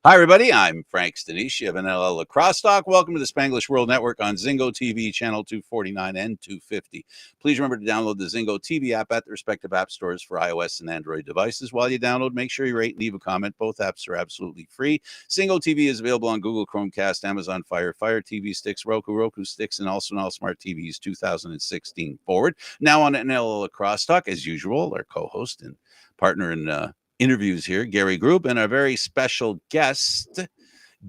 Hi, everybody. I'm Frank Stanisci of NLL Lacrosse Talk. Welcome to the Spanglish World Network on Zingo TV, channel 249 and 250. Please remember to download the Zingo TV app at the respective app stores for iOS and Android devices. While you download, make sure you rate and leave a comment. Both apps are absolutely free. Zingo TV is available on Google Chromecast, Amazon Fire TV sticks, Roku sticks, and also on all smart TVs 2016 forward. Now on NLL Lacrosse Talk, as usual, our co-host and partner in interviews here, Gary Groob, and our very special guest,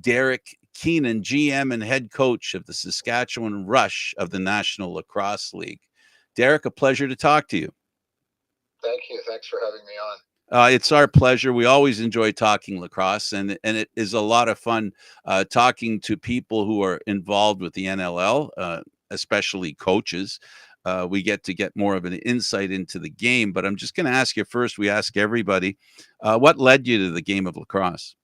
Derek Keenan, GM and head coach of the Saskatchewan Rush of the National Lacrosse League. Derek, a pleasure to talk to you. Thank you. Thanks for having me on. It's our pleasure. We always enjoy talking lacrosse, and it is a lot of fun talking to people who are involved with the NLL, especially coaches. We get more of an insight into the game, but I'm just going to ask you first. We ask everybody, what led you to the game of lacrosse?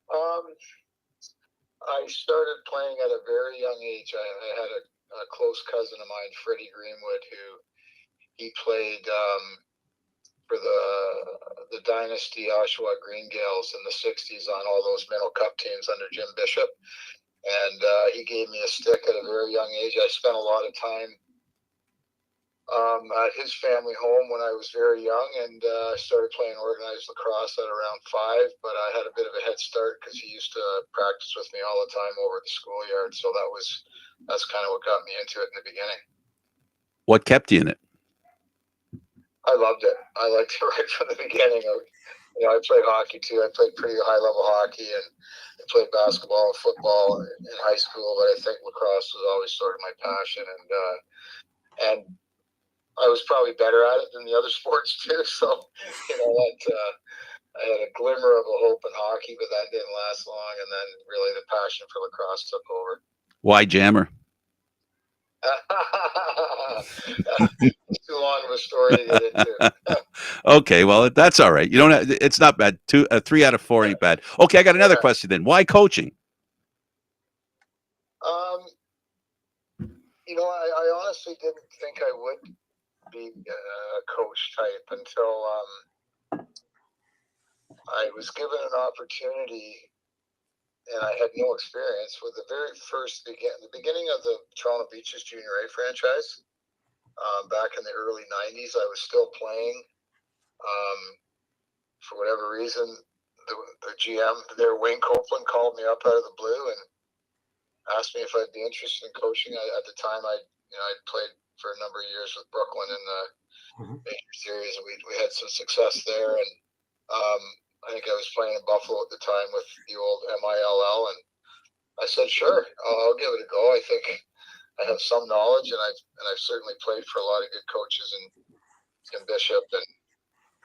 I started playing at a very young age. I had a close cousin of mine, Freddie Greenwood, he played for the Dynasty Oshawa Greengales in the 60s on all those Minnow Cup teams under Jim Bishop. And he gave me a stick at a very young age. I spent a lot of time at his family home when I was very young, and I started playing organized lacrosse at around 5. But I had a bit of a head start because he used to practice with me all the time over at the schoolyard. So that's kind of what got me into it in the beginning. What kept you in it? I loved it. I liked it right from the beginning. I played hockey too. I played pretty high-level hockey, and I played basketball and football in high school. But I think lacrosse was always sort of my passion, and I was probably better at it than the other sports too. So, I had a glimmer of a hope in hockey, but that didn't last long. And then really the passion for lacrosse took over. Why Jammer? It's too long of a story to get into. Okay, well, that's all right. You don't have, it's not bad. 3 out of 4 ain't bad. Okay, I got another question then. Why coaching? I honestly didn't think I would be a coach type until I was given an opportunity, and I had no experience with the very first the beginning of the Toronto Beaches Junior A franchise. Back in the early 90s, I was still playing. For whatever reason, the GM there, Wayne Copeland, called me up out of the blue and asked me if I'd be interested in coaching. At the time, I'd played for a number of years with Brooklyn in the major series, and we had some success there. And I think I was playing in Buffalo at the time with the old MILL, and I said, "Sure, I'll give it a go. I think I have some knowledge, and I've certainly played for a lot of good coaches in Bishop and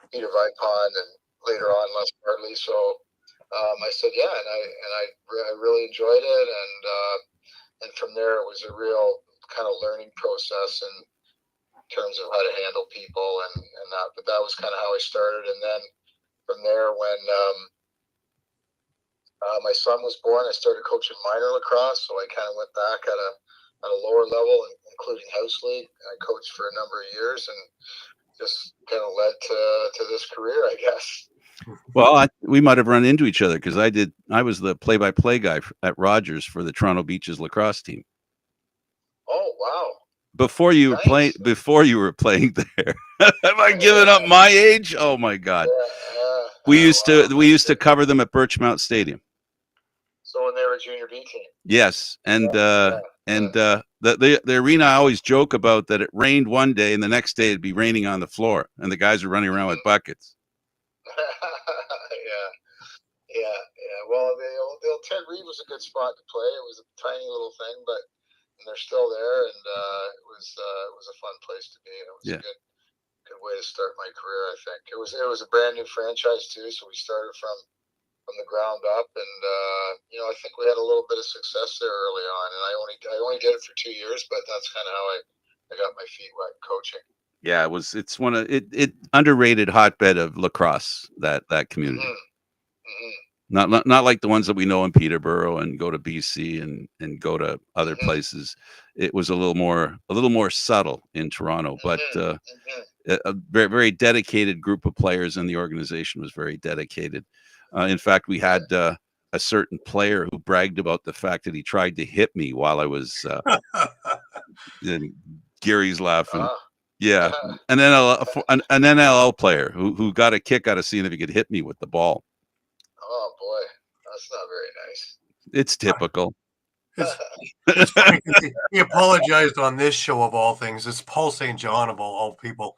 Peter Vipon, and later on Les Bartley." So I said, "Yeah," and I really enjoyed it, and from there it was a real kind of learning process in terms of how to handle people and that. But that was kind of how I started, and then from there, when my son was born, I started coaching minor lacrosse. So I kind of went back at a lower level, including house league. I coached for a number of years, and just kind of led to this career, I guess. Well, we might have run into each other because I was the play-by-play guy at Rogers for the Toronto Beaches lacrosse team. Oh, wow. Before you were playing there. Am I giving up my age? Oh my God. We used to cover them at Birchmount Stadium. So when they were a junior B team. Yes. And the arena, I always joke about that it rained one day and the next day it'd be raining on the floor and the guys were running around with buckets. Yeah. Well, the old Ted Reed was a good spot to play. It was a tiny little thing, but they're still there, and it was a fun place to be. And it was a good way to start my career. I think it was a brand new franchise too, so we started from the ground up, and I think we had a little bit of success there early on. And I only did it for 2 years, but that's kind of how I got my feet wet coaching. Yeah, it's one of it underrated hotbed of lacrosse, that community. Not like the ones that we know in Peterborough and go to BC and go to other places. It was a little more subtle in Toronto, but a very, very dedicated group of players, and the organization was very dedicated. In fact, we had a certain player who bragged about the fact that he tried to hit me while I was. And Gary's laughing. Yeah, an NLL player who got a kick out of seeing if he could hit me with the ball. Oh boy, that's not very nice. It's typical. It's funny because he apologized on this show of all things. It's Paul St. John of all people.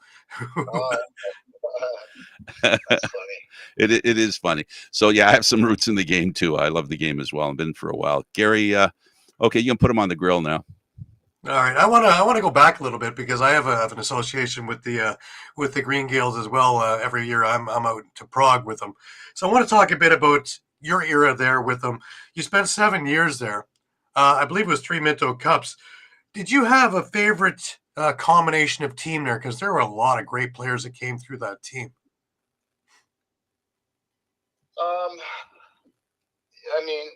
That's funny. It is funny. So yeah, I have some roots in the game too. I love the game as well. I've been for a while. Gary, okay, you can put him on the grill now. All right, I want to go back a little bit because I have an association with the Green Gales as well. Every year I'm out to Prague with them, so I want to talk a bit about your era there with them. You spent 7 years there. I believe it was 3 Minto Cups. Did you have a favorite combination of team there? Because there were a lot of great players that came through that team. I mean,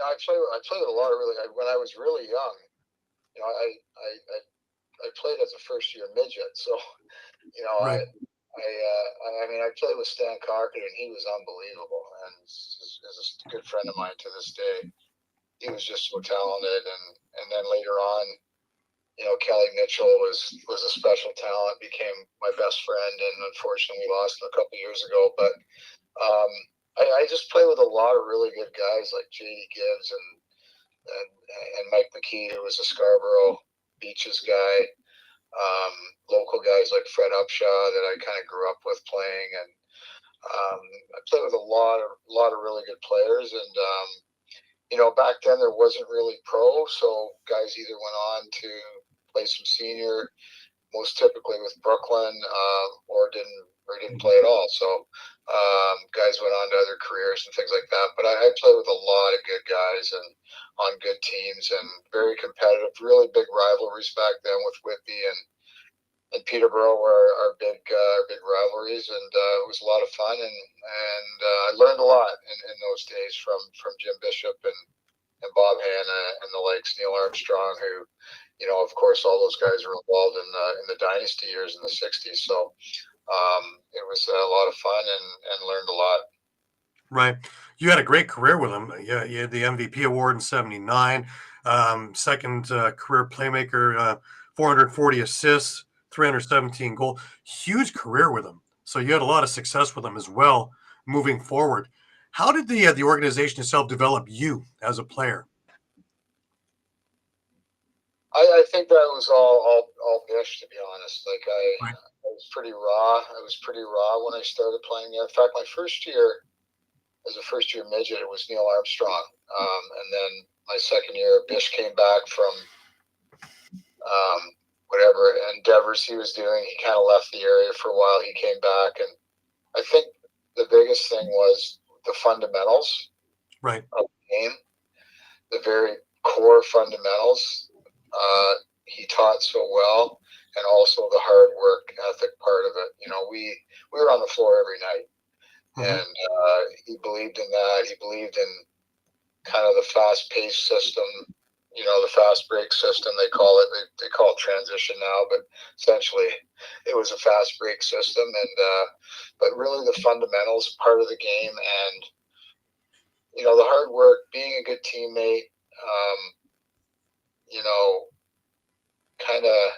I played with a lot of when I was really young. I played as a first year midget, so Right. I played with Stan Cochran, and he was unbelievable, and is a good friend of mine to this day. He was just so talented, and then later on, Kelly Mitchell was a special talent, became my best friend, and unfortunately we lost him a couple years ago. But I just played with a lot of really good guys like J.D. Gibbs and Mike McKee, who was a Scarborough Beaches guy. Local guys like Fred Upshaw that I kind of grew up with playing, and I played with a lot of really good players. And back then there wasn't really pro, so guys either went on to play some senior, most typically with Brooklyn, or didn't play at all. So guys went on to other careers and things like that. But I played with a lot of good guys and on good teams, and very competitive. Really big rivalries back then with Whitby and Peterborough were our big rivalries, and it was a lot of fun. And I learned a lot in those days from Jim Bishop and Bob Hanna and the likes, Neil Armstrong, who, of course, all those guys were involved in the dynasty years in the '60s. So it was a lot of fun and learned a lot. Right. You had a great career with him. Yeah, you had the MVP award in '79, second career playmaker, 440 assists, 317 goals. Huge career with him. So you had a lot of success with him as well moving forward. How did the organization itself develop you as a player? I think that was all Bish, to be honest. Like Right. I was pretty raw. I was pretty raw when I started playing there. In fact, my first year as a first year midget, it was Neil Armstrong. And then my second year, Bish came back from whatever endeavors he was doing. He kind of left the area for a while. He came back, and I think the biggest thing was the fundamentals Right. of the game, the very core fundamentals. He taught so well, and also the hard work ethic part of it. We were on the floor every night. Mm-hmm. And he believed in that. He believed in kind of the fast-paced system, the fast break system, they call it. They call it transition now, but essentially it was a fast break system. And but really the fundamentals part of the game, and the hard work, being a good teammate, kind of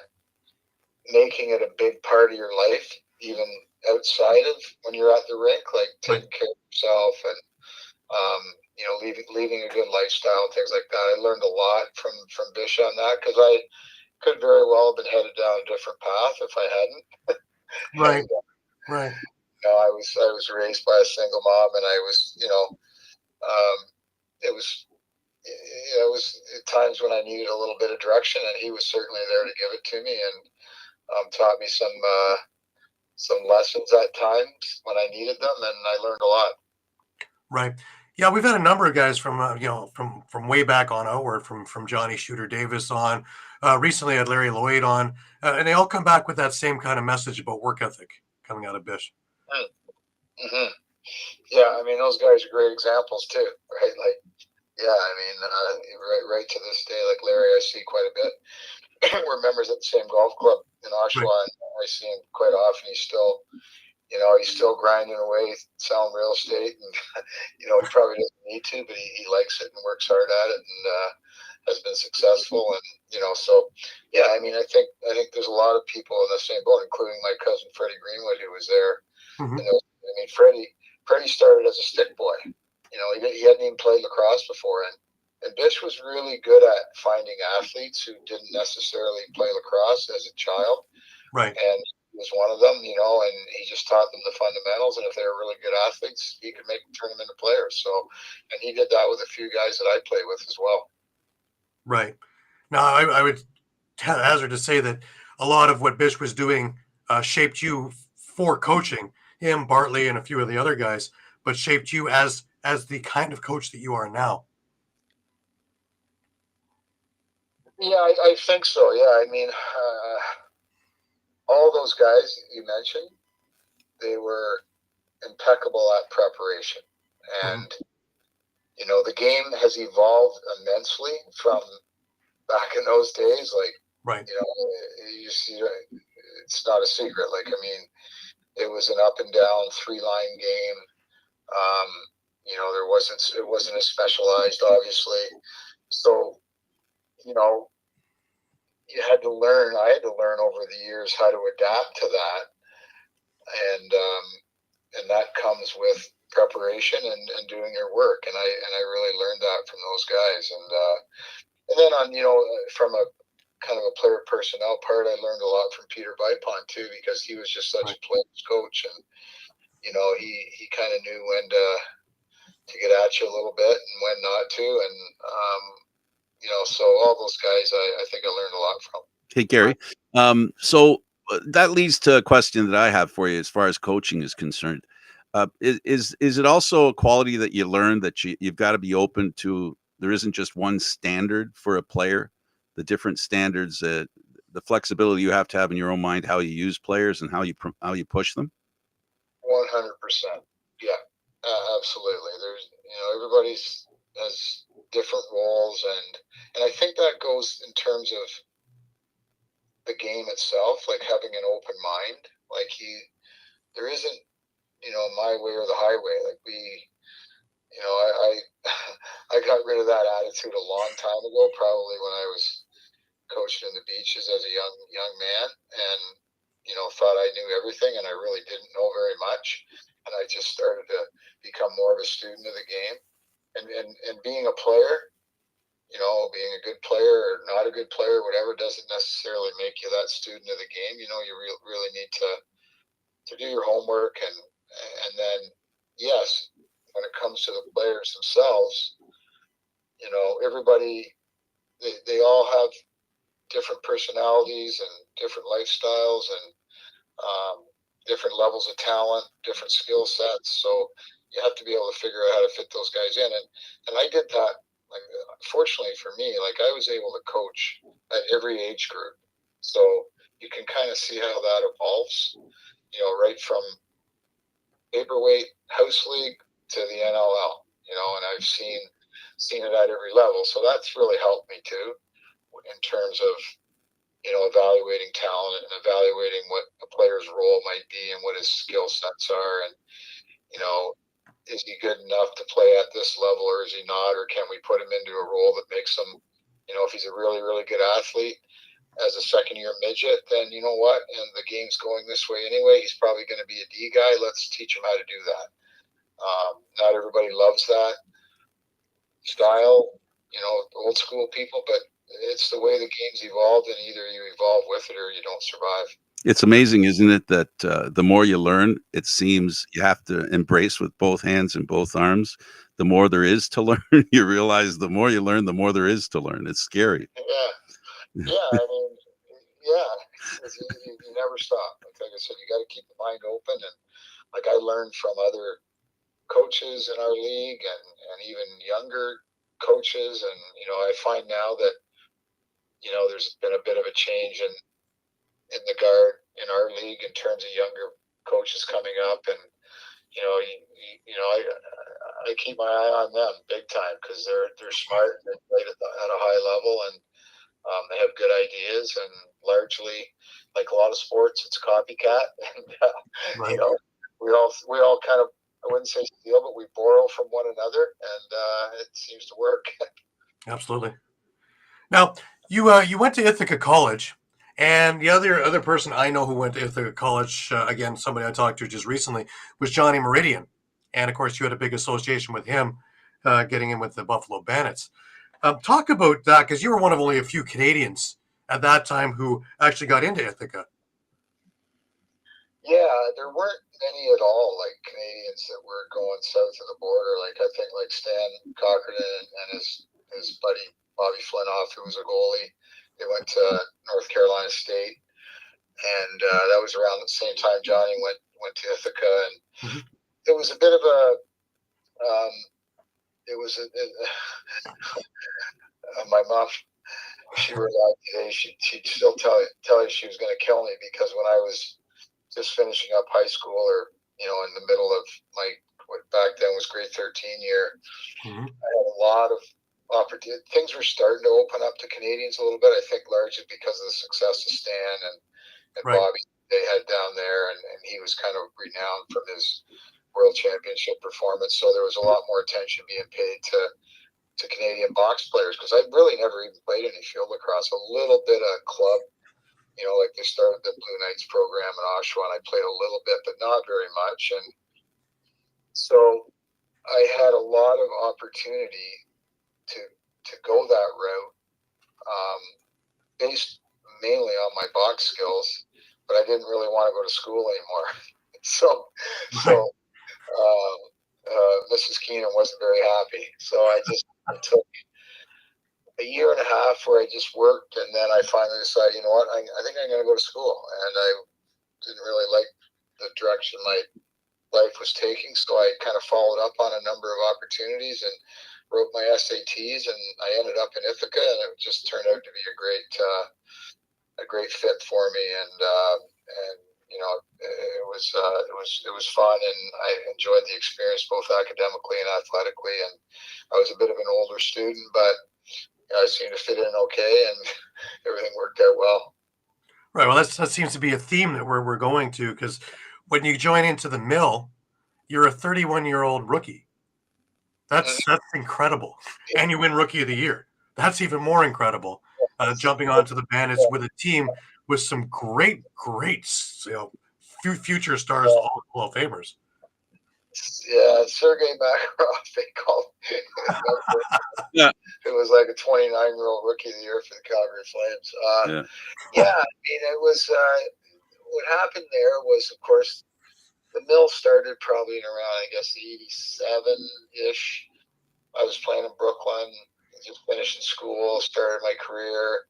making it a big part of your life, even outside of when you're at the rink, like taking care of yourself and leading a good lifestyle and things like that. I learned a lot from Bish on that, because I could very well have been headed down a different path if I hadn't. Right. And, Right. I was raised by a single mom, and I was it was at times when I needed a little bit of direction, and he was certainly there to give it to me, and taught me some lessons at times when I needed them, and I learned a lot. Right. Yeah, we've had a number of guys from from way back on outward, from Johnny Shooter Davis on. Recently, I had Larry Lloyd on, and they all come back with that same kind of message about work ethic coming out of Bish. Mm-hmm. Yeah, I mean, those guys are great examples too, right? Like, yeah, I mean, right to this day, like Larry, I see quite a bit. we're members at the same golf club in Oshawa, and I see him quite often. He's still grinding away, selling real estate, and he probably doesn't need to, but he likes it and works hard at it, and has been successful. And so yeah, I mean, I think there's a lot of people in the same boat, including my cousin Freddie Greenwood, who was there. Mm-hmm. And I mean, Freddie started as a stick boy. He hadn't even played lacrosse before, and Bish was really good at finding athletes who didn't necessarily play lacrosse as a child. Right. And he was one of them, and he just taught them the fundamentals. And if they were really good athletes, he could turn them into players. So, and he did that with a few guys that I played with as well. Right. Now, I would hazard to say that a lot of what Bish was doing shaped you for coaching, him, Bartley, and a few of the other guys, but shaped you as the kind of coach that you are now. Yeah, I think so. Yeah, I mean, all those guys that you mentioned, they were impeccable at preparation. And, the game has evolved immensely from back in those days. Like, right. It's not a secret. Like, I mean, it was an up and down 3-line game. It wasn't as specialized, obviously. So, I had to learn over the years how to adapt to that. And that comes with preparation and doing your work. And I really learned that from those guys. And then on, from a kind of a player personnel part, I learned a lot from Peter Vipon too, because he was just such a player's coach. And, he kind of knew when to get at you a little bit and when not to. And, so all those guys, I think I learned a lot from. Hey, Gary. So that leads to a question that I have for you as far as coaching is concerned. Is it also a quality that you learned that you've got to be open to? There isn't just one standard for a player, the different standards, the flexibility you have to have in your own mind, how you use players and how you push them. 100%. Yeah, absolutely. There's, everybody has different roles, and I think that goes in terms of the game itself, like having an open mind. Like there isn't, my way or the highway. Like I got rid of that attitude a long time ago, probably when I was coaching in the beaches as a young man, and thought I knew everything, and I really didn't know very much. And I just started to become more of a student of the game, and being a player, being a good player or not a good player, whatever, doesn't necessarily make you that student of the game. You really need to do your homework, and then, yes, when it comes to the players themselves, everybody, they all have different personalities and different lifestyles and different levels of talent, different skill sets. So you have to be able to figure out how to fit those guys in. And I did that. Like, fortunately for me, like, I was able to coach at every age group. So you can kind of see how that evolves, right from paperweight house league to the NLL, and I've seen it at every level. So that's really helped me too, in terms of, evaluating talent and evaluating what a player's role might be and what his skill sets are. And, is he good enough to play at this level, or is he not? Or can we put him into a role that makes him, if he's a really, really good athlete as a second-year midget, then you know what? And the game's going this way anyway. He's probably going to be a D guy. Let's teach him how to do that. Not everybody loves that style, old school people, but it's the way the game's evolved, and either you evolve with it or you don't survive. It's amazing, isn't it, that the more you learn, it seems you have to embrace with both hands and both arms. The more there is to learn, you realize the more you learn, the more there is to learn. It's scary. Yeah. Yeah. I mean, yeah, you never stop. Like I said, you got to keep the mind open. And like, I learned from other coaches in our league and even younger coaches. And, I find now that, there's been a bit of a change in the guard in our league in terms of younger coaches coming up. And, I keep my eye on them big time, because they're smart and they play at a high level. And, They have good ideas, and largely, like a lot of sports, it's copycat. And Right. you know, we all kind of, I wouldn't say steal, but we borrow from one another, and it seems to work. Absolutely. Now, you went to Ithaca College, and the other person I know who went to Ithaca College, again, somebody I talked to just recently, was Johnny Meridian, and of course, you had a big association with him, getting in with the Buffalo Bandits. Talk about that, because you were one of only a few Canadians at that time who actually got into Ithaca. Yeah, there weren't many at all, like Canadians that were going south of the border. Like I think like Stan Cochran and his buddy Bobby Flinoff, who was a goalie, they went to North Carolina State, and that was around the same time Johnny went to Ithaca, and Mhm. it was a bit of a it was my mom. If she were alive today, she'd still tell you she was going to kill me, because when I was just finishing up high school, or in the middle of my what back then was grade 13 year, Mhm. I had a lot of opportunity. Things were starting to open up to Canadians a little bit. I think largely because of the success of Stan and Right. Bobby they had down there, and he was kind of renowned from his world championship performance. So there was a lot more attention being paid to Canadian box players, because I really never even played any field lacrosse. A little bit of club, like they started the Blue Knights program in Oshawa, and I played a little bit, but not very much. And so I had a lot of opportunity to go that route, based mainly on my box skills, but I didn't really want to go to school anymore. So Mrs. Keenan wasn't very happy. So I took a year and a half where I just worked, and then I finally decided, you know what, I think I'm going to go to school. And I didn't really like the direction my life was taking, so I kind of followed up on a number of opportunities and wrote my SATs, and I ended up in Ithaca, and it just turned out to be a great fit for me. And it was fun, and I enjoyed the experience both academically and athletically. And I was a bit of an older student, but I seemed to fit in okay, and everything worked out well. Right. Well, that seems to be a theme that we're going to, because when you join into the mill, you're a 31-year-old rookie. That's incredible, and you win Rookie of the Year. That's even more incredible. Jumping onto the Bandits with a team with some great, future stars, Hall of Famers. Yeah, Sergei Makarov, they called Yeah. it was like a 29-year-old rookie of the year for the Calgary Flames. Yeah, I mean, it was what happened there was, of course, the mill started probably in around, I guess, 87-ish. I was playing in Brooklyn, just finishing school, started my career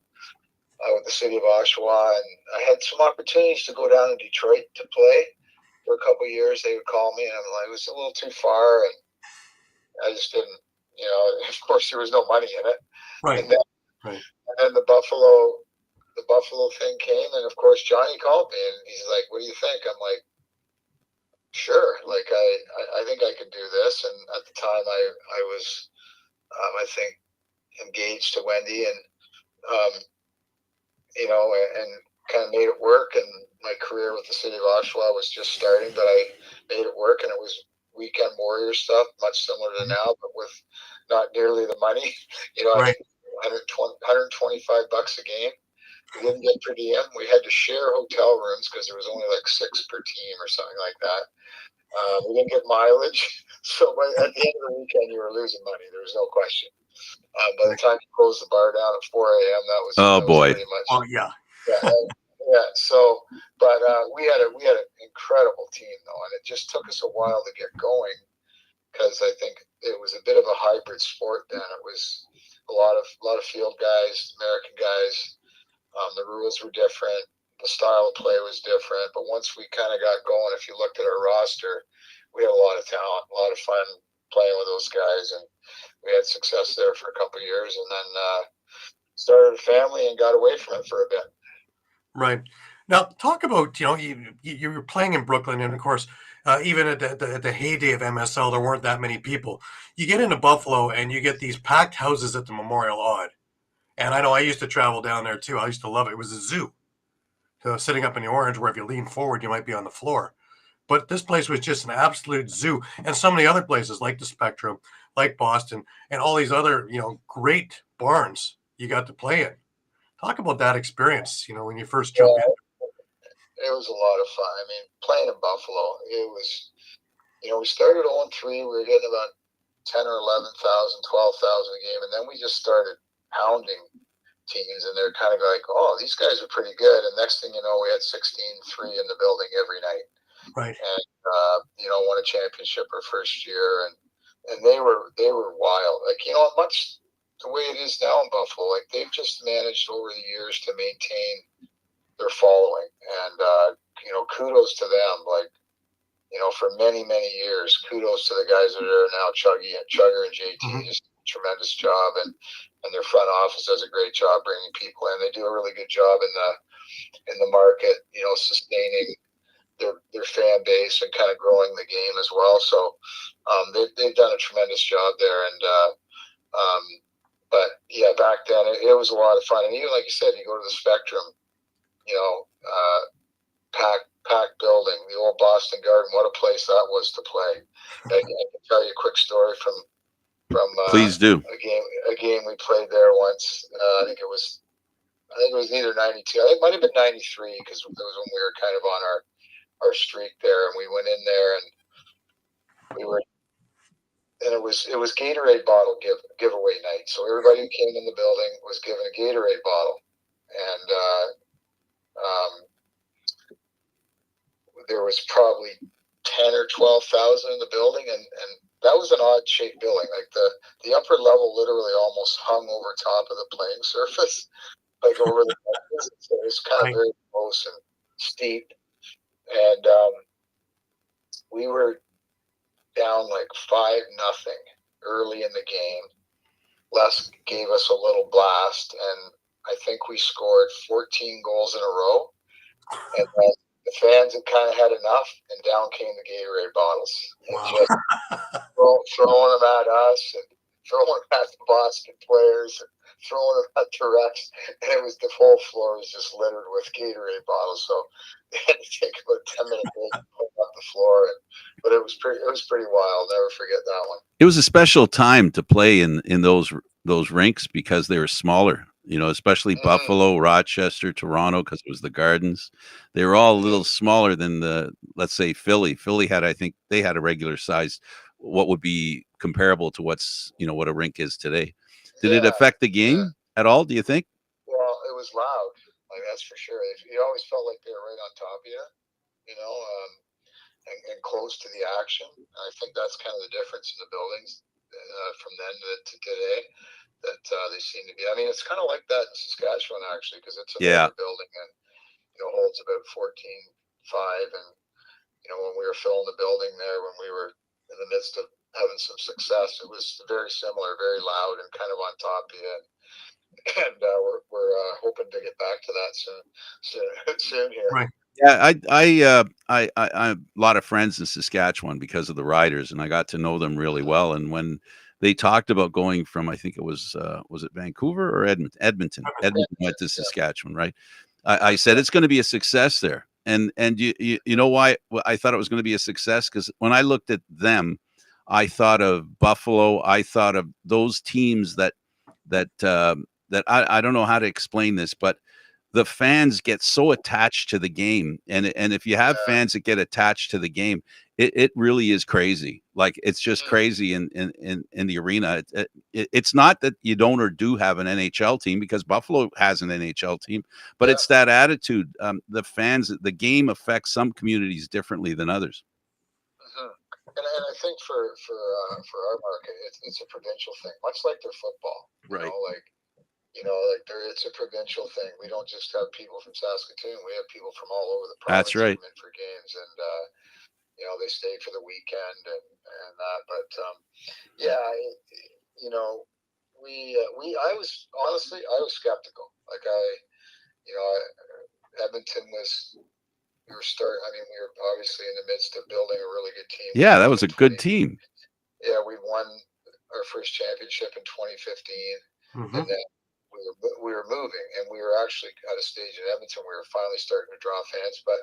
with the city of Oshawa, and I had some opportunities to go down to Detroit to play for a couple of years. They would call me, and I'm like, it was a little too far, and I just didn't. Of course, there was no money in it. Right. And then the Buffalo thing came, and of course Johnny called me, and he's like, "What do you think?" I'm like, "Sure." Like I think I can do this. And at the time, I was, I think, engaged to Wendy, and and kind of made it work. And my career with the city of Oshawa was just starting, but I made it work, and it was weekend warrior stuff, much similar to now, but with not nearly the money. I Right. think $125 a game. We didn't get per diem. We had to share hotel rooms because there was only like 6 per team or something like that. We didn't get mileage. So at the end of the weekend, you were losing money. There was no question. By the time you closed the bar down at 4 a.m., that was pretty much. Oh yeah. Yeah. So, but we had an incredible team though, and it just took us a while to get going, because I think it was a bit of a hybrid sport then. It was a lot of field guys, American guys. The rules were different. The style of play was different. But once we kind of got going, if you looked at our roster, we had a lot of talent, a lot of fun playing with those guys, and we had success there for a couple of years, and then started a family and got away from it for a bit. Right. Now, talk about, you were playing in Brooklyn, and of course, even at the heyday of MSL, there weren't that many people. You get into Buffalo, and you get these packed houses at the Memorial Odd. And I know I used to travel down there too. I used to love it. It was a zoo. So sitting up in the orange, where if you lean forward, you might be on the floor. But this place was just an absolute zoo. And so many other places like the Spectrum, like Boston, and all these other, great barns you got to play in. Talk about that experience, when you first jump in. It was a lot of fun. I mean, playing in Buffalo, it was, we started 0-3. We were getting about 10 or 11,000, 12,000 a game. And then we just started pounding teams, and they're kind of like, oh, these guys are pretty good. And next thing you know, we had 16-3 in the building every night. Right. And, won a championship our first year. And they were wild. Like, much the way it is now in Buffalo, like they've just managed over the years to maintain their following. And, kudos to them. Like, for many, many years, kudos to the guys that are now Chugger and JT, Mhm. just tremendous job. And their front office does a great job bringing people in. They do a really good job in the market, sustaining their fan base and kind of growing the game as well. So they've done a tremendous job there. And but yeah, back then it was a lot of fun. And even like you said, you go to the Spectrum, packed building, the old Boston Garden. What a place that was to play. I can tell you a quick story from Please do. a game we played there once. I think it was either 92. I think it might have been 93, because it was when we were kind of on our streak there, and we went in there and it was Gatorade bottle giveaway night. So everybody who came in the building was given a Gatorade bottle, and there was probably 10 or 12,000 in the building, and that was an odd shaped building. Like the upper level literally almost hung over top of the playing surface, like over the so it was kind of very close and steep. And we were down like 5-0 early in the game. Les gave us a little blast, and I think we scored 14 goals in a row. And the fans had kind of had enough, and down came the Gatorade bottles. And Wow. just throwing them at us, and throwing them at the Boston players, and throwing them at the refs. And it was, the whole floor was just littered with Gatorade bottles. So they had to take about 10-minute break to put up the floor. But it was pretty wild. Never forget that one. It was a special time to play in those rinks because they were smaller. Especially Buffalo, Rochester, Toronto, because it was the Gardens. They were all a little smaller than let's say Philly. Philly had, I think, they had a regular size, what would be comparable to what a rink is today. Did it affect the game at all, do you think? Well, it was loud. Like, that's for sure. You always felt like they were right on top of you, and close to the action. I think that's kind of the difference in the buildings from then to today. That they seem to be. I mean, it's kind of like that in Saskatchewan, actually, because it's an older building and holds about 14.5. And when we were filling the building there, when we were in the midst of having some success, it was very similar, very loud, and kind of on top of you. And we're hoping to get back to that soon here. Right. Yeah, I a lot of friends in Saskatchewan because of the Riders, and I got to know them really well. And when they talked about going from, I think it was it Vancouver or Edmonton? Edmonton went to Saskatchewan, right? I said it's going to be a success there, and you know why I thought it was going to be a success? Because when I looked at them, I thought of Buffalo. I thought of those teams that I don't know how to explain this, but the fans get so attached to the game, and if you have fans that get attached to the game, it really is crazy. Like, it's just crazy in the arena. It's not that you don't or do have an NHL team, because Buffalo has an NHL team, but it's that attitude. The fans, the game affects some communities differently than others. And I think for our market, it's a provincial thing, much like their football. Right. It's a provincial thing. We don't just have people from Saskatoon. We have people from all over the province. That's right. Come in for games, and they stay for the weekend and that. But I was skeptical. Like, Edmonton was. We were obviously in the midst of building a really good team. Yeah, that was a good team. Yeah, we won our first championship in 2015, and then we we were moving, and we were actually at a stage in Edmonton. We were finally starting to draw fans, but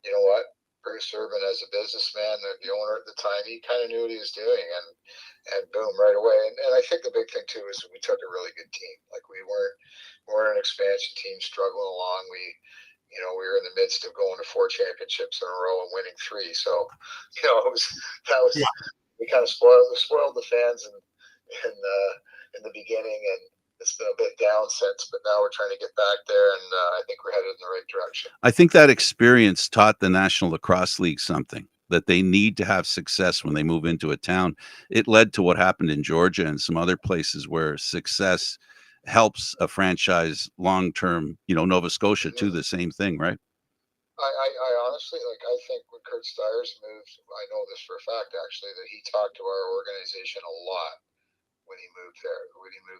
you know what? Bruce Urban, as a businessman, the owner at the time, he kind of knew what he was doing, and boom, right away. And I think the big thing too is we took a really good team. Like we weren't an expansion team struggling along. We were in the midst of going to 4 championships in a row and winning 3. So, Yeah. we kind of spoiled the fans in the beginning, and it's been a bit down since, but now we're trying to get back there, and I think we're headed in the right direction. I think that experience taught the National Lacrosse League something, that they need to have success when they move into a town. It led to what happened in Georgia and some other places where success helps a franchise long term. Nova Scotia too, the same thing, right? I honestly, I think when Kurt Stiers moved, I know this for a fact actually, that he talked to our organization a lot when he moved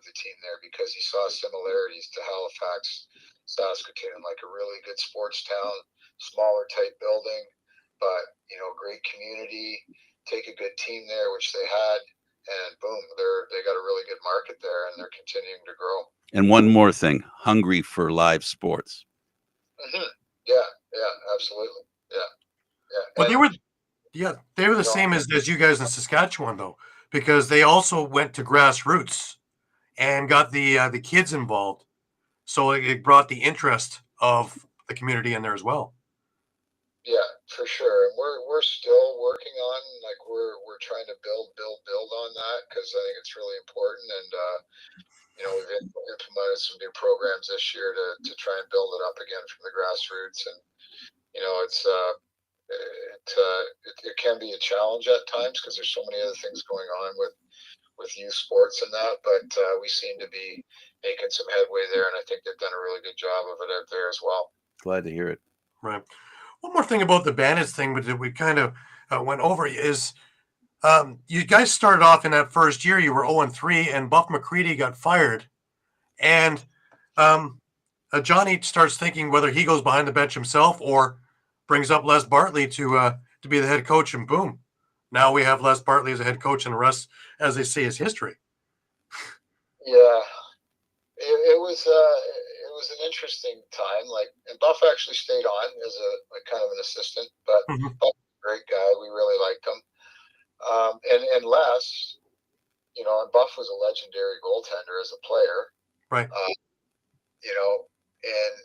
the team there, because he saw similarities to Halifax, Saskatoon, like a really good sports town, smaller type building, but great community, take a good team there, which they had, and boom, they got a really good market there, and they're continuing to grow. And one more thing, hungry for live sports. Mm-hmm. Yeah, absolutely. Yeah. But they were the same as you guys in Saskatchewan, though, because they also went to grassroots and got the kids involved, so it brought the interest of the community in there as well. Yeah, for sure. And we're still working on, like, we're trying to build on that, because I think it's really important. And we've implemented some new programs this year to try and build it up again from the grassroots. And it can be a challenge at times, because there's so many other things going on with youth sports and that, but we seem to be making some headway there, and I think they've done a really good job of it out there as well. Glad to hear it. Right. One more thing about the Bandits thing, but we kind of went over, is you guys started off in that first year, you were 0-3, and Buff McCready got fired, and Johnny starts thinking whether he goes behind the bench himself or brings up Les Bartley to be the head coach, and boom, now we have Les Bartley as a head coach, and the rest, as they say, is history. Yeah, it was an interesting time. And Buff actually stayed on as a kind of an assistant, but Buff was a great guy. We really liked him. And Les, and Buff was a legendary goaltender as a player, right? And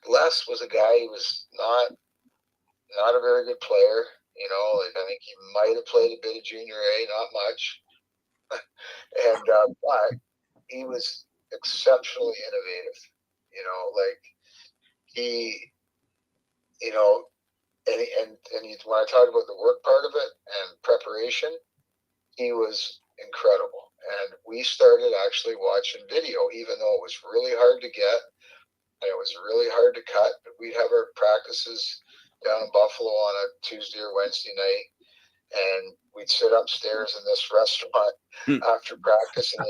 Les was a guy who was not a very good player. I think he might have played a bit of junior A, not much, and but he was exceptionally innovative. When I talk about the work part of it and preparation, he was incredible. And we started actually watching video, even though it was really hard to get and it was really hard to cut. But we'd have our practices down in Buffalo on a Tuesday or Wednesday night, and we'd sit upstairs in this restaurant after practice, and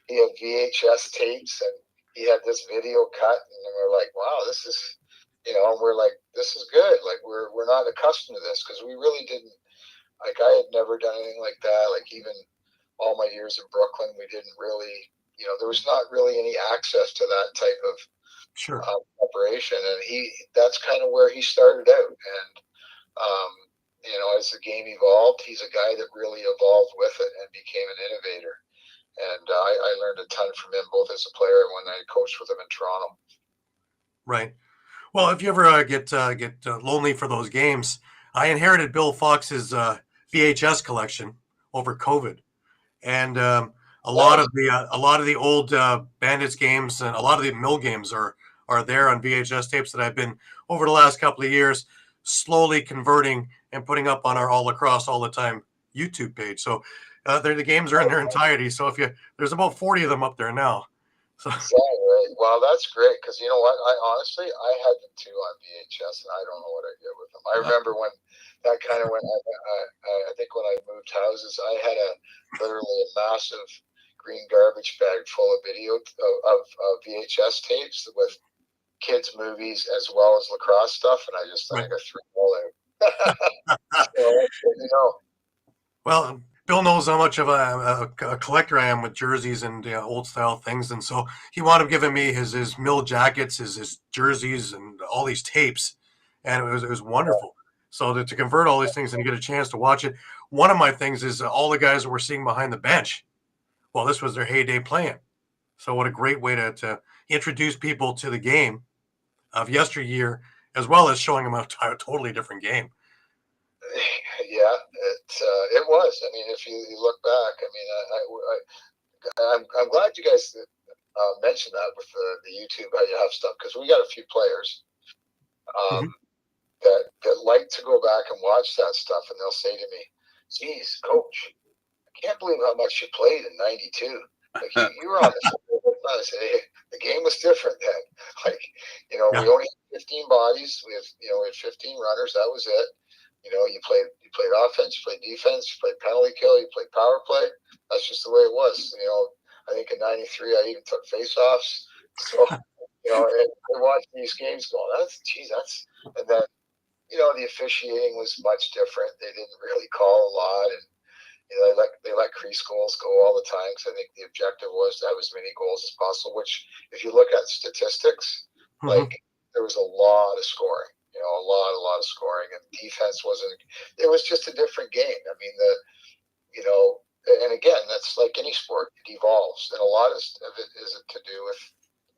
he had VHS tapes, and he had this video cut, and we're like, wow, this is, and we're like, this is good. Like, we're not accustomed to this, because we really didn't, like, I had never done anything like that. Like, even all my years in Brooklyn, we didn't really, there was not really any access to that type of preparation. And that's kind of where he started out. And, as the game evolved, he's a guy that really evolved with it and became an innovator. And I learned a ton from him, both as a player and when I coached with him in Toronto. Right. Well, if you ever get lonely for those games, I inherited Bill Fox's VHS collection over COVID, and a lot of the old Bandits games and a lot of the Mill games are there on VHS tapes that I've been, over the last couple of years, slowly converting and putting up on our All Lacrosse All the Time YouTube page. So the games are in their entirety. So there's about 40 of them up there now. So. Right. Well, that's great, because you know what? I had them too on VHS, and I don't know what I did with them. I remember when that kind of went. I think when I moved houses, I had literally a massive green garbage bag full of video of VHS tapes with kids' movies as well as lacrosse stuff, and I just think I threw them all out. Well, Bill knows how much of a collector I am with jerseys and old style things, and so he wound up giving me his mill jackets, his jerseys, and all these tapes, and it was wonderful. So to convert all these things and get a chance to watch it, one of my things is all the guys that we're seeing behind the bench. Well, this was their heyday playing. So what a great way to introduce people to the game of yesteryear, as well as showing them a totally different game. Yeah, it was. I mean, if you look back, I mean, I'm glad you guys mentioned that with the YouTube, how you have stuff, because we got a few players that like to go back and watch that stuff, and they'll say to me, "Geez, coach, I can't believe how much you played in '92. Like you were on the field." I say, hey, the game was different then. Like, we only had 15 bodies. We had 15 runners. That was it. You played offense, you played defense, you played penalty kill, you played power play. That's just the way it was. I think in '93 I even took face-offs. So, and I watched these games going, and then, the officiating was much different. They didn't really call a lot, and they let crease goals go all the time, because I think the objective was to have as many goals as possible. Which, if you look at statistics, like there was a lot of scoring. A lot of scoring, and defense wasn't. It was just a different game. I mean, and again, that's like any sport. It evolves, and a lot of it is to do with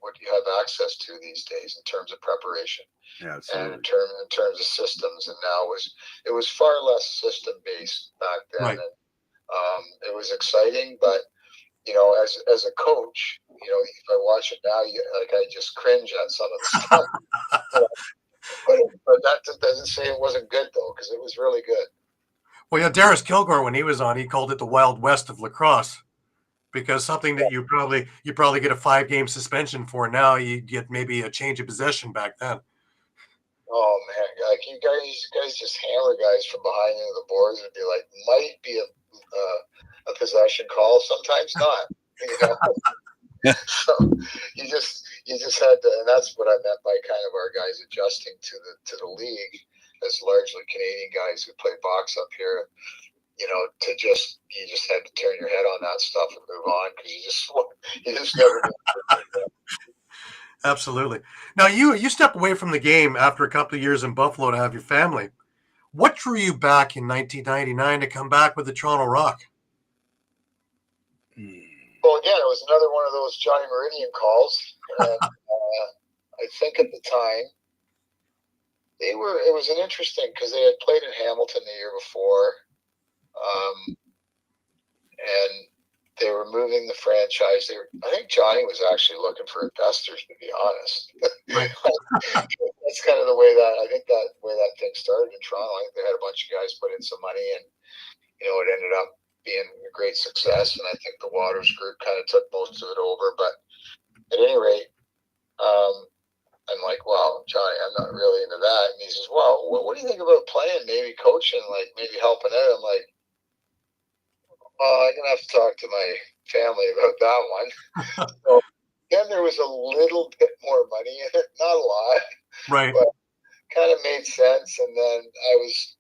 what you have access to these days in terms of preparation. Yeah, and in terms of systems. And now it was far less system based back then. Right. And it was exciting, but as a coach, if I watch it now, I just cringe at some of the stuff. But that doesn't say it wasn't good, though, because it was really good. Well, yeah, Darius Kilgore, when he was on, he called it the Wild West of lacrosse, because something that you probably get a 5-game suspension for now, you get maybe a change of possession back then. Oh man, like you guys just hammer guys from behind into the boards and be like, might be a possession call, sometimes not. So you just had to, and that's what I meant by kind of our guys adjusting to the league, as largely Canadian guys who play box up here. You just had to turn your head on that stuff and move on, because you just never. Absolutely. Now you stepped away from the game after a couple of years in Buffalo to have your family. What drew you back in 1999 to come back with the Toronto Rock? Well, again, it was another one of those Johnny Meridian calls. And, I think at the time it was an interesting, because they had played in Hamilton the year before, and they were moving the franchise. I think Johnny was actually looking for investors, to be honest. Right. That's kind of the way that thing started in Toronto. I think they had a bunch of guys put in some money, and it ended up being a great success. And I think the Waters group kind of took most of it over. But at any rate, I'm like, well, Johnny, I'm not really into that. And he says, well, what do you think about playing, maybe coaching, like maybe helping out? I'm like, well, I'm gonna have to talk to my family about that one. So then there was a little bit more money in it, not a lot, Right. but kind of made sense. And then I was,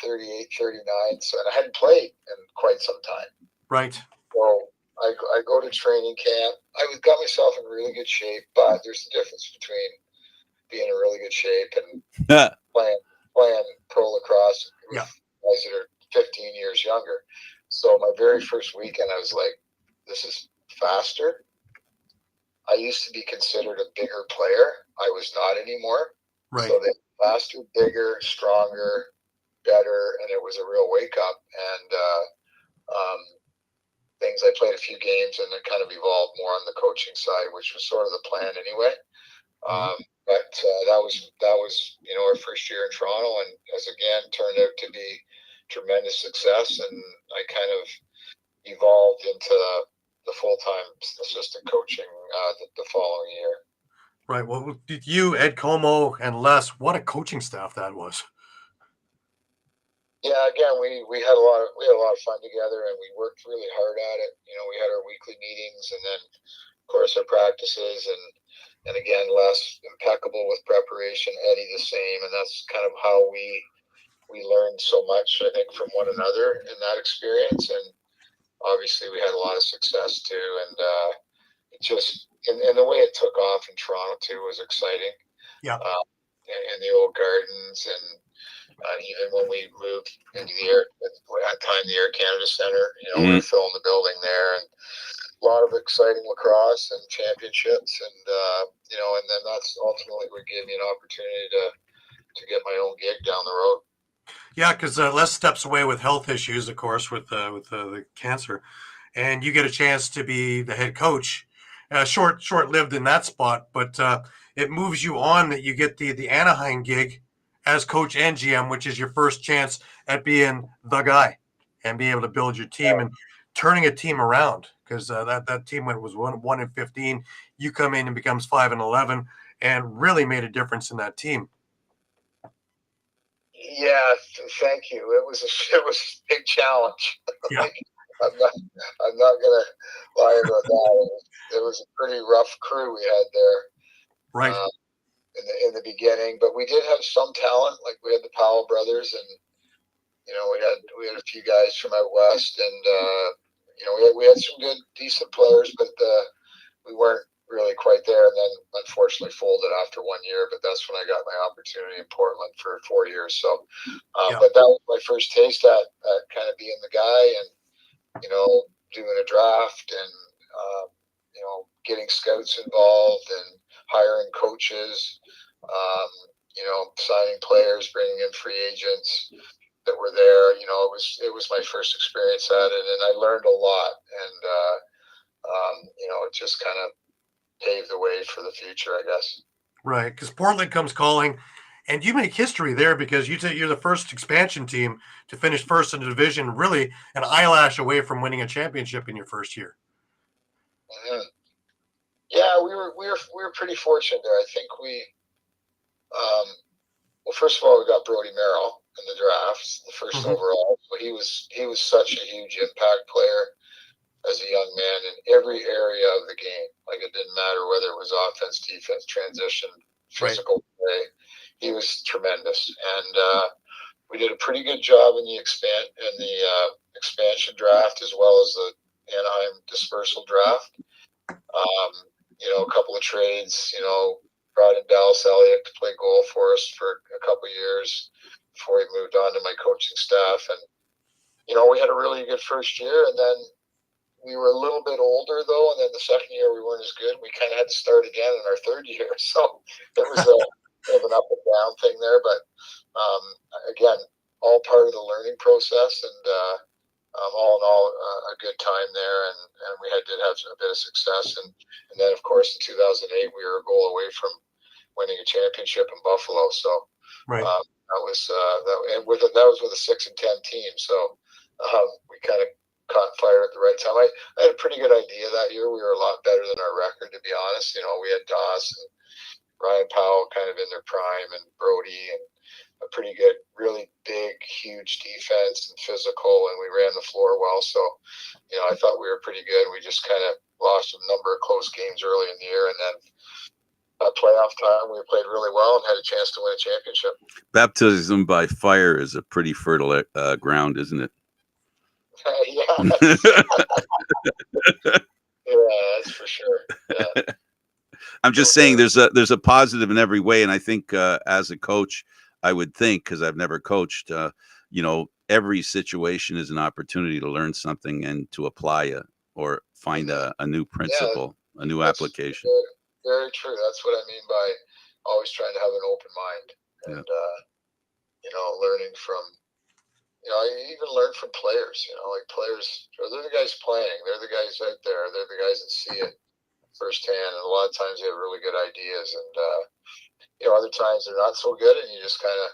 38, 39, so, and I hadn't played in quite some time. Right. So I go to training camp. I got myself in really good shape, but there's a difference between being in really good shape and playing pro lacrosse with guys that are 15 years younger. So my very first weekend, I was like, this is faster. I used to be considered a bigger player. I was not anymore. Right. So they faster, bigger, stronger, better, and it was a real wake up. And things, I played a few games, and it kind of evolved more on the coaching side, which was sort of the plan anyway. But that was our first year in Toronto, and as again turned out to be tremendous success. And I kind of evolved into the full-time assistant coaching the following year. Right. Well, you, Ed Como, and Les, what a coaching staff that was. Yeah, again, we had a lot of fun together, and we worked really hard at it. We had our weekly meetings, and then of course our practices, and again, Les impeccable with preparation, Eddie the same, and that's kind of how we we learned so much, I think, from one another in that experience. And obviously we had a lot of success too. And it just, and the way it took off in Toronto too was exciting. Yeah. In the old gardens, and even when we moved into the Air, at that time, the Air Canada Centre, we were filling the building there, and a lot of exciting lacrosse and championships, and and then that's ultimately what gave me an opportunity to get my own gig down the road. Yeah, because Les steps away with health issues, of course, with the cancer, and you get a chance to be the head coach. Short-lived in that spot, but it moves you on that you get the Anaheim gig as coach and GM, which is your first chance at being the guy and being able to build your team and turning a team around, because that team was 1-15. You come in and becomes 5-11, and really made a difference in that team. Yeah, thank you. It was a big challenge. Yeah. I'm not gonna lie about that. It was a pretty rough crew we had there, right? In the beginning, but we did have some talent. Like we had the Powell brothers, and we had a few guys from out west, and we had some good, decent players, but we weren't really quite there. And then unfortunately folded after 1 year. But that's when I got my opportunity in Portland for 4 years. So, but that was my first taste at kind of being the guy, and doing a draft, and getting scouts involved, and hiring coaches, signing players, bringing in free agents that were there. It was my first experience at it, and I learned a lot, and it just kind of paved the way for the future, I guess. Right, because Portland comes calling, and you make history there because you're the first expansion team to finish first in the division, really an eyelash away from winning a championship in your first year. Mm-hmm. Yeah, we were pretty fortunate there. I think we, well, first of all, we got Brody Merrill in the drafts, the first overall. So he was such a huge impact player as a young man in every area of the game. Like, it didn't matter whether it was offense, defense, transition, physical play. He was tremendous, and we did a pretty good job in the expansion draft, as well as the Anaheim dispersal draft. A couple of trades. Brought in Dallas Elliott to play goal for us for a couple of years before he moved on to my coaching staff, and we had a really good first year, and then we were a little bit older, though, and then the second year we weren't as good. We kind of had to start again in our third year. So it was a bit of an up and down thing there. But again, all part of the learning process, and all in all, a good time there. And we did have a bit of success. And then, of course, in 2008, we were a goal away from winning a championship in Buffalo. So that was with a 6-10 team. So we kind of caught fire at the right time. I had a pretty good idea that year. We were a lot better than our record, to be honest. We had Doss and Ryan Powell kind of in their prime, and Brody, and a pretty good, really big, huge defense and physical, and we ran the floor well. So, I thought we were pretty good. We just kind of lost a number of close games early in the year, and then at playoff time, we played really well and had a chance to win a championship. Baptism by fire is a pretty fertile ground, isn't it? Yeah, that's for sure. Yeah. I'm just saying there's a positive in every way, and I think as a coach, I would think, because I've never coached, every situation is an opportunity to learn something and to apply or find a new principle, a new application. Very, very true. That's what I mean by always trying to have an open mind, and learning from. I even learn from players. Like players, they're the guys playing. They're the guys out there. They're the guys that see it firsthand. And a lot of times they have really good ideas, and other times they're not so good, and you just kind of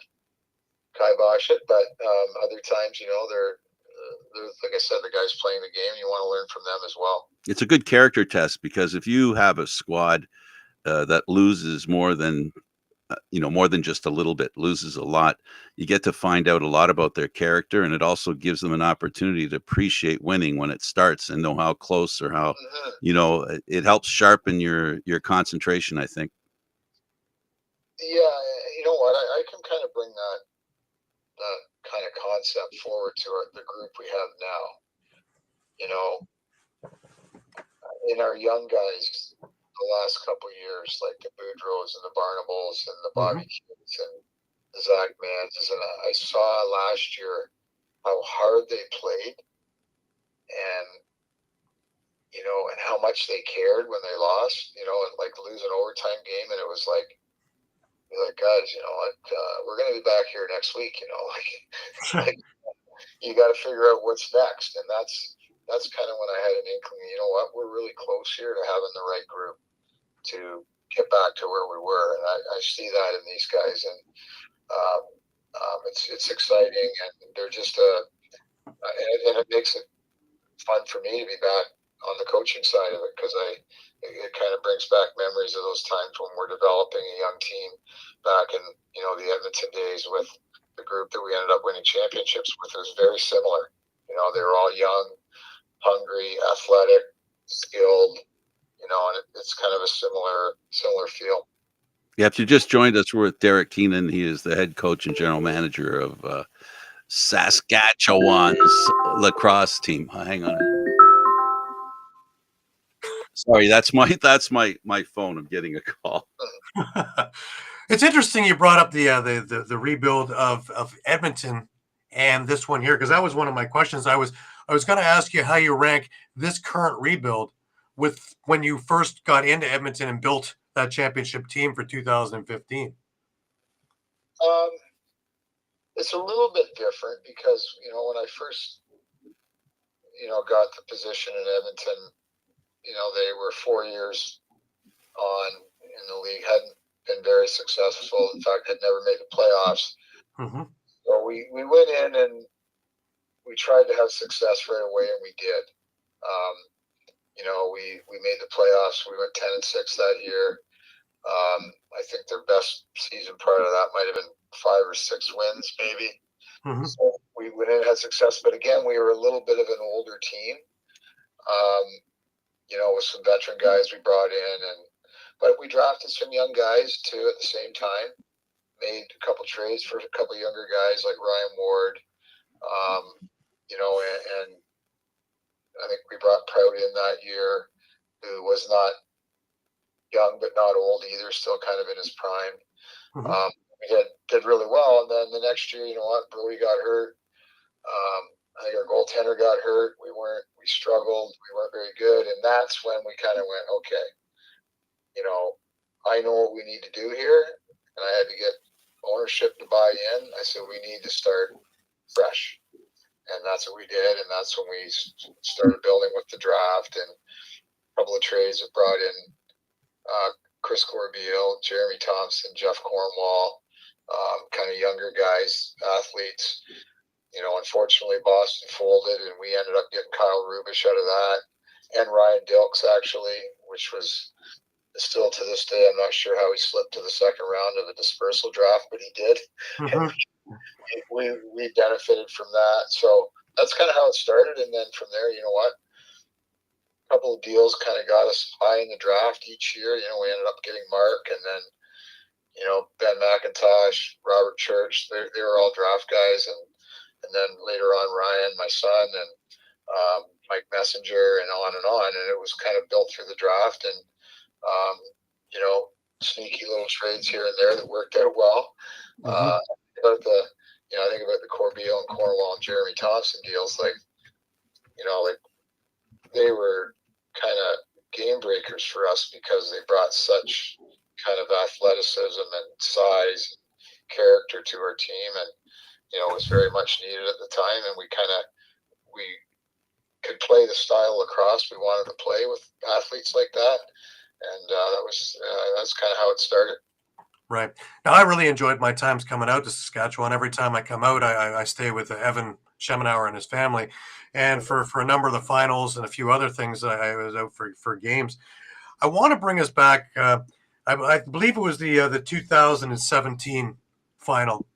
kibosh it. But other times, they're like I said, the guys playing the game. You want to learn from them as well. It's a good character test, because if you have a squad that loses more than just a little bit, loses a lot, you get to find out a lot about their character, and it also gives them an opportunity to appreciate winning when it starts and know how close or how, it helps sharpen your concentration, I think. Yeah, you know what? I can kind of bring that that kind of concept forward to the group we have now. You know, in our young guys, the last couple of years, like the Boudreaux and the Barnables and the Bobby Kids and the Zach Manses, and I saw last year how hard they played, and you know, and how much they cared when they lost. You know, and like lose an overtime game, and it was like, guys, you know, like we're going to be back here next week. You know, like you got to figure out what's next, and that's kind of when I had an inkling. You know what, we're really close here to having the right group to get back to where we were, and I see that in these guys, and it's exciting, and they're just and it makes it fun for me to be back on the coaching side of it, because it kind of brings back memories of those times when we're developing a young team back in, you know, the Edmonton days with the group that we ended up winning championships with. It was very similar. You know, they were all young, hungry, athletic, skilled. You know, and it's kind of a similar feel. Yeah, if you just joined us, we're with Derek Keenan. He is the head coach and general manager of Saskatchewan's lacrosse team. Hang on. Sorry, that's my phone. I'm getting a call. It's interesting you brought up the rebuild of Edmonton and this one here, because that was one of my questions. I was going to ask you how you rank this current rebuild with when you first got into Edmonton and built that championship team for 2015. It's a little bit different because, you know, when I first, you know, got the position in Edmonton, you know, they were 4 years on in the league, hadn't been very successful. In fact, had never made the playoffs. Mm-hmm. So we went in and we tried to have success right away, and we did. You know, we made the playoffs. We went 10-6 that year. I think their best season prior to that might have been 5 or 6 wins, maybe. Mm-hmm. So we went in and had success, but again, we were a little bit of an older team. You know, with some veteran guys we brought in, but we drafted some young guys too at the same time. Made a couple trades for a couple younger guys like Ryan Ward. You know, and I think we brought Proud in that year, who was not young but not old either, still kind of in his prime. Mm-hmm. We did really well, and then the next year, you know what, Brody got hurt. I think our goaltender got hurt. We struggled. We weren't very good, and that's when we kind of went, okay, you know, I know what we need to do here, and I had to get ownership to buy in. I said we need to start fresh, and that's what we did, and that's when we started building with the draft and a couple of trades that brought in Chris Corbeil, Jeremy Thompson, Jeff Cornwall, kind of younger guys, athletes. You know, unfortunately, Boston folded, and we ended up getting Kyle Rubish out of that, and Ryan Dilks, actually, which was still to this day, I'm not sure how he slipped to the second round of the dispersal draft, but he did. Mm-hmm. We benefited from that. So that's kind of how it started, and then from there, you know what? A couple of deals kind of got us high in the draft each year. You know, we ended up getting Mark, and then, you know, Ben McIntosh, Robert Church. They were all draft guys, and then later on Ryan, my son, and Mike Messenger, and on and on. And it was kind of built through the draft, and you know, sneaky little trades here and there that worked out well. Mm-hmm. I think about the Corbeil and Cornwall and Jeremy Thompson deals. Like, you know, like they were kind of game breakers for us because they brought such kind of athleticism and size and character to our team, and you know, it was very much needed at the time, and we could play the style of lacrosse we wanted to play with athletes like that, and that's kind of how it started. Right. Now, I really enjoyed my times coming out to Saskatchewan. Every time I come out, I stay with Evan Schemenauer and his family, and for a number of the finals and a few other things, I was out for games. I want to bring us back. I believe it was the 2017 final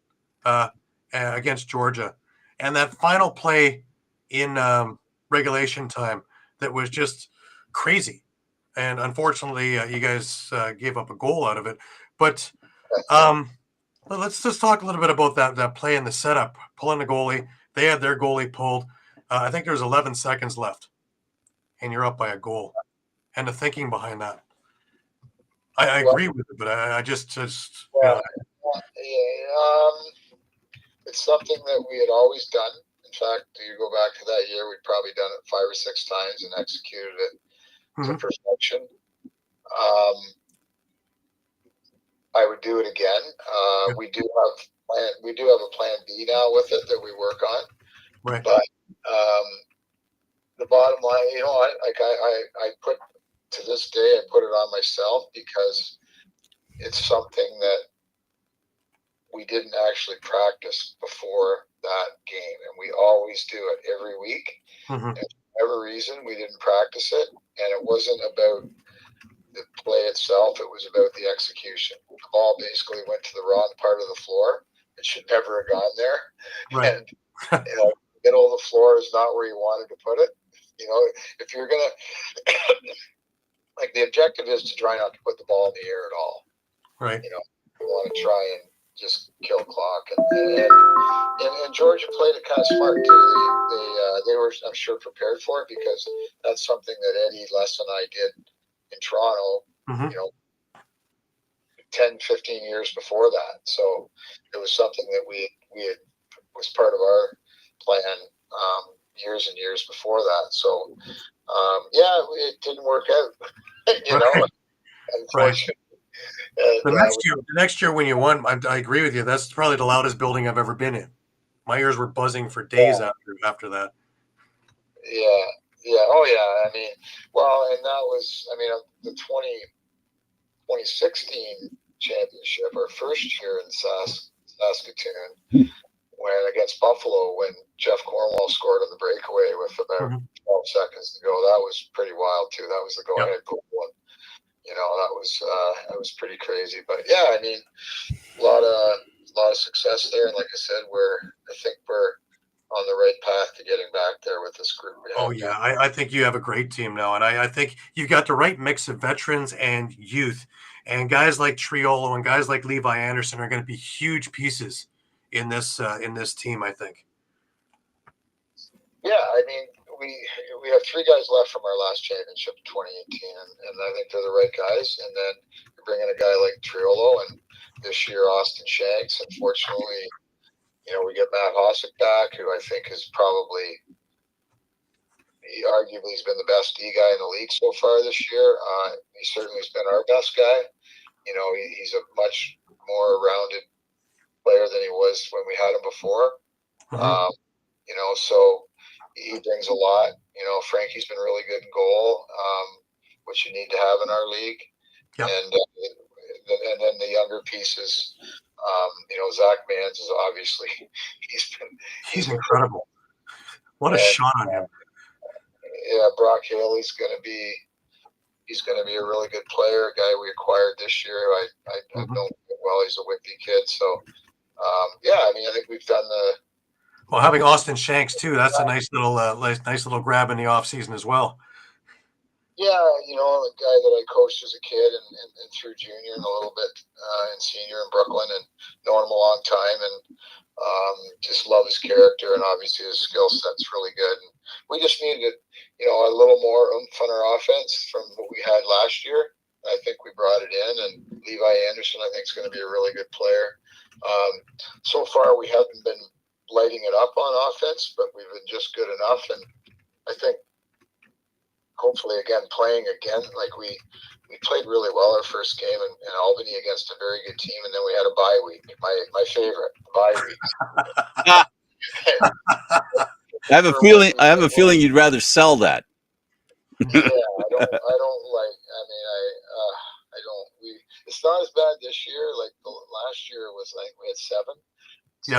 against Georgia, and that final play in regulation time that was just crazy. And unfortunately, you guys gave up a goal out of it. But Let's just talk a little bit about that play in the setup, pulling the goalie. They had their goalie pulled. I think there was 11 seconds left, and you're up by a goal. And the thinking behind that, I Well, agree with it, but I just yeah, it's something that we had always done. In fact, you go back to that year, we'd probably done it 5 or 6 times and executed it to perfection. I would do it again. We do have a plan B now with it that we work on. right. But the bottom line, I put to this day, I put it on myself because it's something that we didn't actually practice before that game, and we always do it every week. Mm-hmm. And for whatever reason, we didn't practice it, and it wasn't about the play itself. It was about the execution. The ball basically went to the wrong part of the floor. It should never have gone there. Right. And the middle of the floor is not where you wanted to put it. If you're gonna like, the objective is to try not to put the ball in the air at all. Right. We want to try and just kill clock. And Georgia played it kind of smart too. They were, I'm sure, prepared for it because that's something that Eddie, Les, and I did in Toronto, 10, 15 years before that. So it was something that we had, was part of our plan years and years before that. So it didn't work out, unfortunately. Right. The next year when you won, I agree with you. That's probably the loudest building I've ever been in. My ears were buzzing for days after that. Yeah. Oh, yeah. I mean, and that was, the 2016 championship, our first year in Saskatoon, when against Buffalo, when Jeff Cornwall scored on the breakaway with about 12 seconds to go. That was pretty wild too. That was the go-ahead goal. That was pretty crazy. But yeah, a lot of success there, and like I said, I think we're on the right path to getting back there with this group. Oh yeah, I think you have a great team now, and I think you've got the right mix of veterans and youth, and guys like Triolo and guys like Levi Anderson are going to be huge pieces in this team, I think. Yeah, we have 3 guys left from our last championship in 2018, and I think they're the right guys. And then you bring in a guy like Triolo, and this year Austin Shanks. Unfortunately, we get Matt Hossack back, who I think is probably, arguably, has been the best D guy in the league so far this year. He certainly has been our best guy. He's a much more rounded player than he was when we had him before. So he brings a lot. Frankie's been really good in goal, which you need to have in our league. Yep. And then the younger pieces, Zach Mans is obviously he's incredible. What a shot on him! Yeah, Brock Haley's going to be a really good player. A guy we acquired this year. I know well. He's a Whitby kid, so I think we've done the. Well, having Austin Shanks too, that's a nice little grab in the off season as well. Yeah, a guy that I coached as a kid and through junior and a little bit in senior in Brooklyn, and known him a long time, and just love his character, and obviously his skill set's really good. And we just needed a little more oomph on our offense from what we had last year. I think we brought it in, and Levi Anderson I think is going to be a really good player. So far we haven't been lighting it up on offense, but we've been just good enough, and I think hopefully playing again, like we played really well our first game in Albany against a very good team, and then we had a bye week. My favorite bye week. I have a feeling you'd rather sell that. Yeah, I don't like. I don't. It's not as bad this year. Like last year was like we had 7. So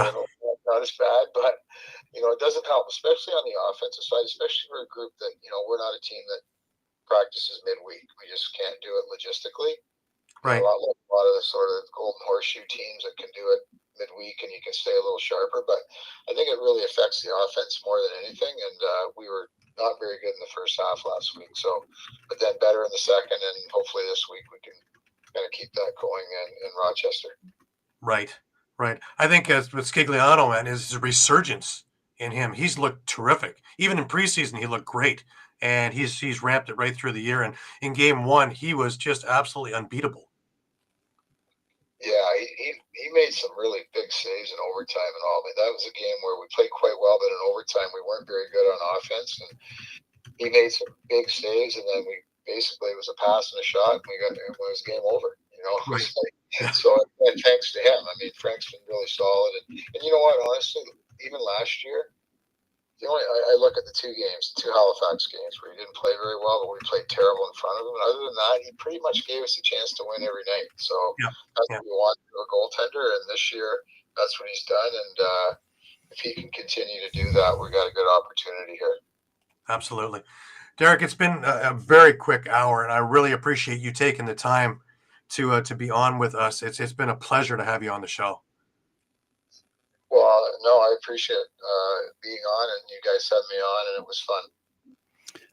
not as bad, but it doesn't help, especially on the offensive side, especially for a group that we're not a team that practices midweek. We just can't do it logistically. Right. A lot of the sort of golden horseshoe teams that can do it midweek and you can stay a little sharper. But I think it really affects the offense more than anything. And we were not very good in the first half last week. So, but then better in the second, and hopefully this week we can kind of keep that going in Rochester. Right. Right. I think as with Scigliano, man, is a resurgence in him. He's looked terrific. Even in preseason, he looked great, and he's ramped it right through the year. And in game one, he was just absolutely unbeatable. Yeah, he made some really big saves in overtime and all. But that was a game where we played quite well, but in overtime we weren't very good on offense. And he made some big saves, and then we basically it was a pass and a shot, and it was game over. You know, Right. Yeah. so and thanks to him. I mean, Frank's been really solid, and you know what? Honestly, even last year, I look at the two Halifax games where he didn't play very well, but we played terrible in front of him. And other than that, he pretty much gave us a chance to win every night. So that's what we want for a goaltender. And this year, that's what he's done. And if he can continue to do that, we got a good opportunity here. Absolutely. Derek, it's been a very quick hour, and I really appreciate you taking the time to be on with us. It's been a pleasure to have you on the show. Well, no, I appreciate being on, and you guys had me on, and it was fun.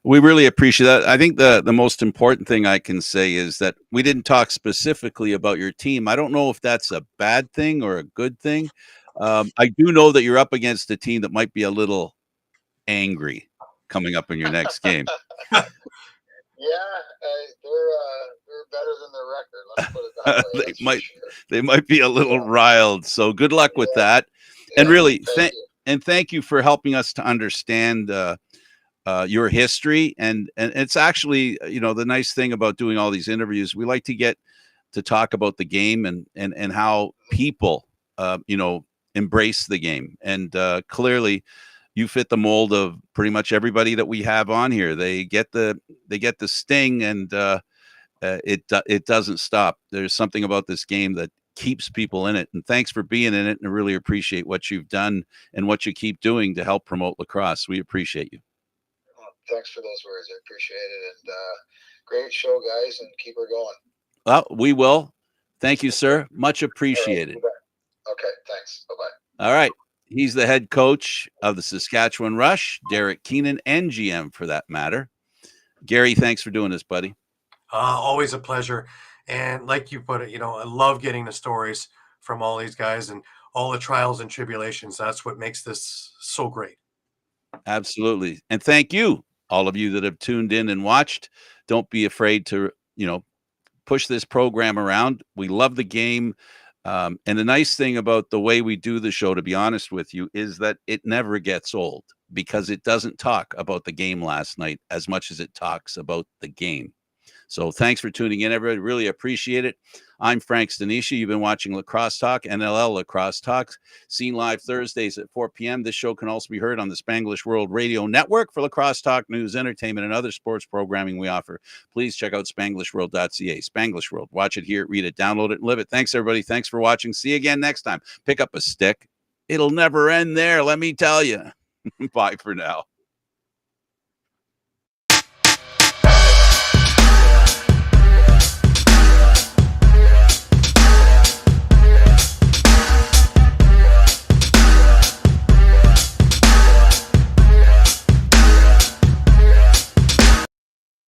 We really appreciate that. I think the most important thing I can say is that we didn't talk specifically about your team. I don't know if that's a bad thing or a good thing. I do know that you're up against a team that might be a little angry coming up in your next game. Yeah, they're better than their record. Let's put it that way. They might be a little riled. So good luck with that. Yeah, and really, thank you for helping us to understand your history. And it's actually, the nice thing about doing all these interviews, we like to get to talk about the game and how people, embrace the game. And clearly, you fit the mold of pretty much everybody that we have on here. They get the sting, and it doesn't stop. There's something about this game that keeps people in it. And thanks for being in it. And I really appreciate what you've done and what you keep doing to help promote lacrosse. We appreciate you. Thanks for those words. I appreciate it. And great show, guys, and keep her going. Well, we will. Thank you, sir. Much appreciated. Right, okay, thanks. Bye-bye. All right. He's the head coach of the Saskatchewan Rush, Derek Keenan, and GM for that matter. Gary, thanks for doing this, buddy. Always a pleasure. And like you put it, I love getting the stories from all these guys and all the trials and tribulations. That's what makes this so great. Absolutely. And thank you, all of you that have tuned in and watched. Don't be afraid to, push this program around. We love the game. And the nice thing about the way we do the show, to be honest with you, is that it never gets old because it doesn't talk about the game last night as much as it talks about the game. So thanks for tuning in, everybody. Really appreciate it. I'm Frank Stanisci. You've been watching Lacrosse Talk, NLL Lacrosse Talk, seen live Thursdays at 4 p.m. This show can also be heard on the Spanglish World Radio Network. For Lacrosse Talk, news, entertainment, and other sports programming we offer, please check out SpanglishWorld.ca. Spanglish World. Watch it, hear it, read it, download it, and live it. Thanks, everybody. Thanks for watching. See you again next time. Pick up a stick. It'll never end there, let me tell you. Bye for now.